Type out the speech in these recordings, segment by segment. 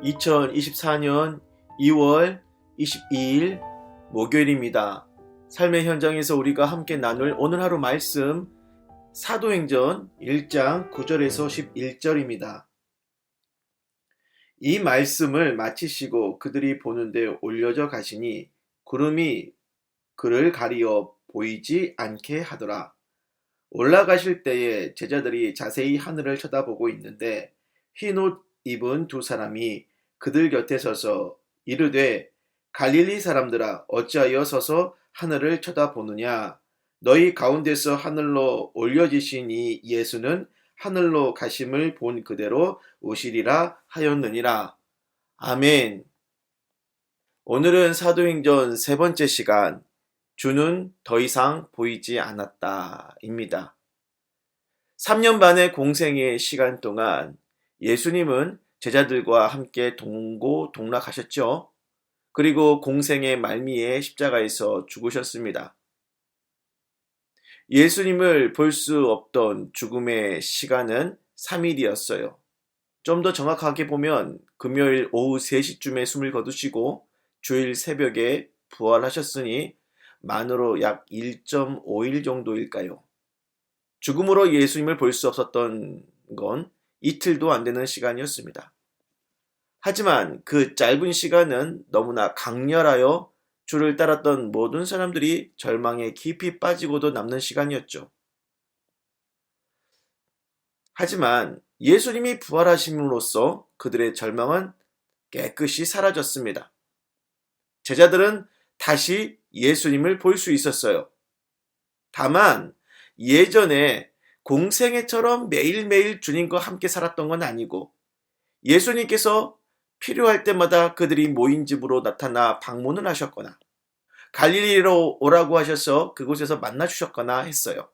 2024년 2월 22일 목요일입니다. 삶의 현장에서 우리가 함께 나눌 오늘 하루 말씀 사도행전 1장 9절에서 11절입니다. 이 말씀을 마치시고 그들이 보는데 올려져 가시니 구름이 그를 가리어 보이지 않게 하더라. 올라가실 때에 제자들이 자세히 하늘을 쳐다보고 있는데 흰 옷 입은 두 사람이 그들 곁에 서서 이르되 갈릴리 사람들아 어찌하여 서서 하늘을 쳐다보느냐. 너희 가운데서 하늘로 올려지신 이 예수는 하늘로 가심을 본 그대로 오시리라 하였느니라. 아멘. 오늘은 사도행전 세 번째 시간 주는 더 이상 보이지 않았다 입니다. 3년 반의 공생의 시간 동안 예수님은 제자들과 함께 동고동락하셨죠. 그리고 공생의 말미에 십자가에서 죽으셨습니다. 예수님을 볼 수 없던 죽음의 시간은 3일이었어요. 좀 더 정확하게 보면 금요일 오후 3시쯤에 숨을 거두시고 주일 새벽에 부활하셨으니 만으로 약 1.5일 정도일까요? 죽음으로 예수님을 볼 수 없었던 건 이틀도 안 되는 시간이었습니다. 하지만 그 짧은 시간은 너무나 강렬하여 주를 따랐던 모든 사람들이 절망에 깊이 빠지고도 남는 시간이었죠. 하지만 예수님이 부활하심으로써 그들의 절망은 깨끗이 사라졌습니다. 제자들은 다시 예수님을 볼 수 있었어요. 다만 예전에 공생애처럼 매일매일 주님과 함께 살았던 건 아니고 예수님께서 필요할 때마다 그들이 모인 집으로 나타나 방문을 하셨거나 갈릴리로 오라고 하셔서 그곳에서 만나 주셨거나 했어요.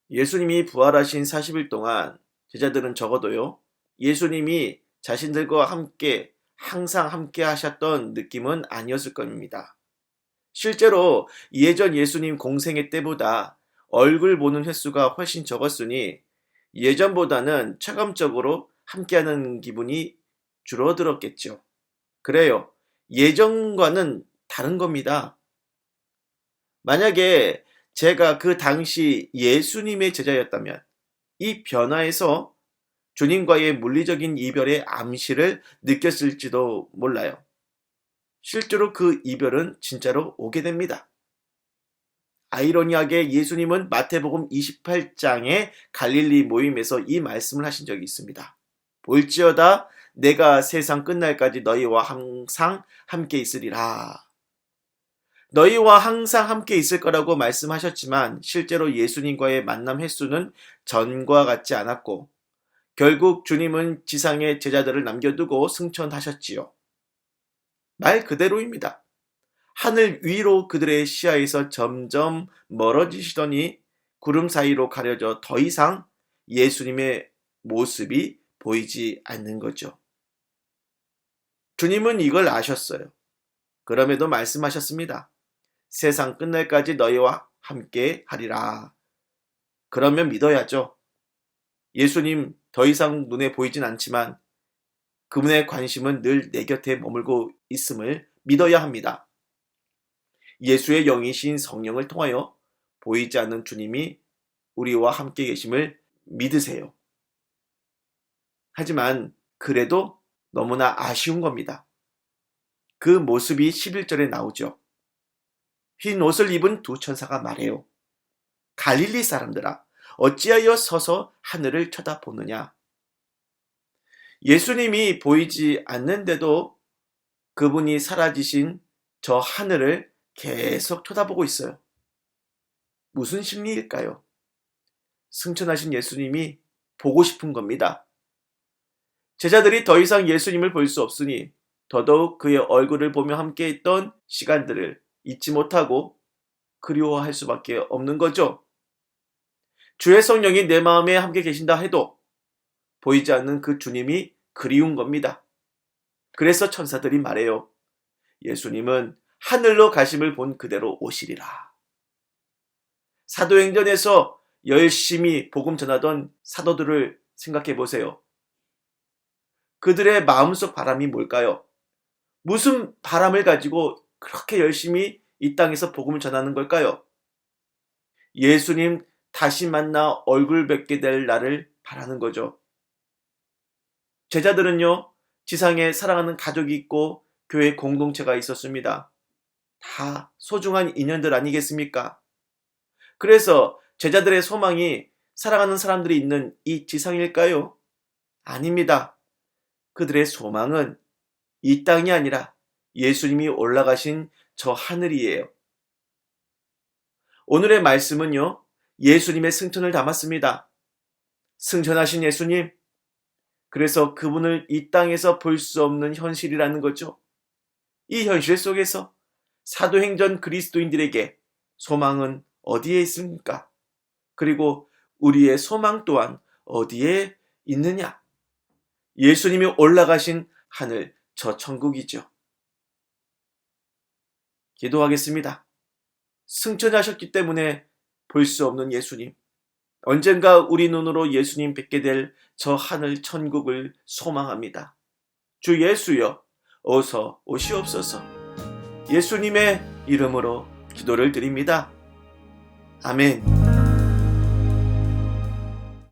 예수님이 부활하신 40일 동안 제자들은 적어도요, 예수님이 자신들과 함께 항상 함께 하셨던 느낌은 아니었을 겁니다. 실제로 예전 예수님 공생애 때보다 얼굴 보는 횟수가 훨씬 적었으니 예전보다는 체감적으로 함께하는 기분이 줄어들었겠죠. 그래요. 예전과는 다른 겁니다. 만약에 제가 그 당시 예수님의 제자였다면 이 변화에서 주님과의 물리적인 이별의 암시를 느꼈을지도 몰라요. 실제로 그 이별은 진짜로 오게 됩니다. 아이러니하게 예수님은 마태복음 28장의 갈릴리 모임에서 이 말씀을 하신 적이 있습니다. 볼지어다 내가 세상 끝날까지 너희와 항상 함께 있으리라. 너희와 항상 함께 있을 거라고 말씀하셨지만 실제로 예수님과의 만남 횟수는 전과 같지 않았고 결국 주님은 지상에 제자들을 남겨두고 승천하셨지요. 말 그대로입니다. 하늘 위로 그들의 시야에서 점점 멀어지시더니 구름 사이로 가려져 더 이상 예수님의 모습이 보이지 않는 거죠. 주님은 이걸 아셨어요. 그럼에도 말씀하셨습니다. 세상 끝날까지 너희와 함께 하리라. 그러면 믿어야죠. 예수님 더 이상 눈에 보이진 않지만 그분의 관심은 늘 내 곁에 머물고 있음을 믿어야 합니다. 예수의 영이신 성령을 통하여 보이지 않는 주님이 우리와 함께 계심을 믿으세요. 하지만 그래도 너무나 아쉬운 겁니다. 그 모습이 11절에 나오죠. 흰 옷을 입은 두 천사가 말해요. 갈릴리 사람들아 어찌하여 서서 하늘을 쳐다보느냐. 예수님이 보이지 않는데도 그분이 사라지신 저 하늘을 계속 쳐다보고 있어요. 무슨 심리일까요? 승천하신 예수님이 보고 싶은 겁니다. 제자들이 더 이상 예수님을 볼 수 없으니 더더욱 그의 얼굴을 보며 함께 있던 시간들을 잊지 못하고 그리워할 수밖에 없는 거죠. 주의 성령이 내 마음에 함께 계신다 해도 보이지 않는 그 주님이 그리운 겁니다. 그래서 천사들이 말해요. 예수님은 하늘로 가심을 본 그대로 오시리라. 사도행전에서 열심히 복음 전하던 사도들을 생각해 보세요. 그들의 마음속 바람이 뭘까요? 무슨 바람을 가지고 그렇게 열심히 이 땅에서 복음을 전하는 걸까요? 예수님 다시 만나 얼굴 뵙게 될 날을 바라는 거죠. 제자들은요, 지상에 사랑하는 가족이 있고 교회 공동체가 있었습니다. 다 소중한 인연들 아니겠습니까? 그래서 제자들의 소망이 사랑하는 사람들이 있는 이 지상일까요? 아닙니다. 그들의 소망은 이 땅이 아니라 예수님이 올라가신 저 하늘이에요. 오늘의 말씀은요, 예수님의 승천을 담았습니다. 승천하신 예수님, 그래서 그분을 이 땅에서 볼 수 없는 현실이라는 거죠. 이 현실 속에서 사도행전 그리스도인들에게 소망은 어디에 있습니까? 그리고 우리의 소망 또한 어디에 있느냐? 예수님이 올라가신 하늘, 저 천국이죠. 기도하겠습니다. 승천하셨기 때문에 볼 수 없는 예수님, 언젠가 우리 눈으로 예수님 뵙게 될 저 하늘 천국을 소망합니다. 주 예수여, 어서 오시옵소서. 예수님의 이름으로 기도를 드립니다. 아멘.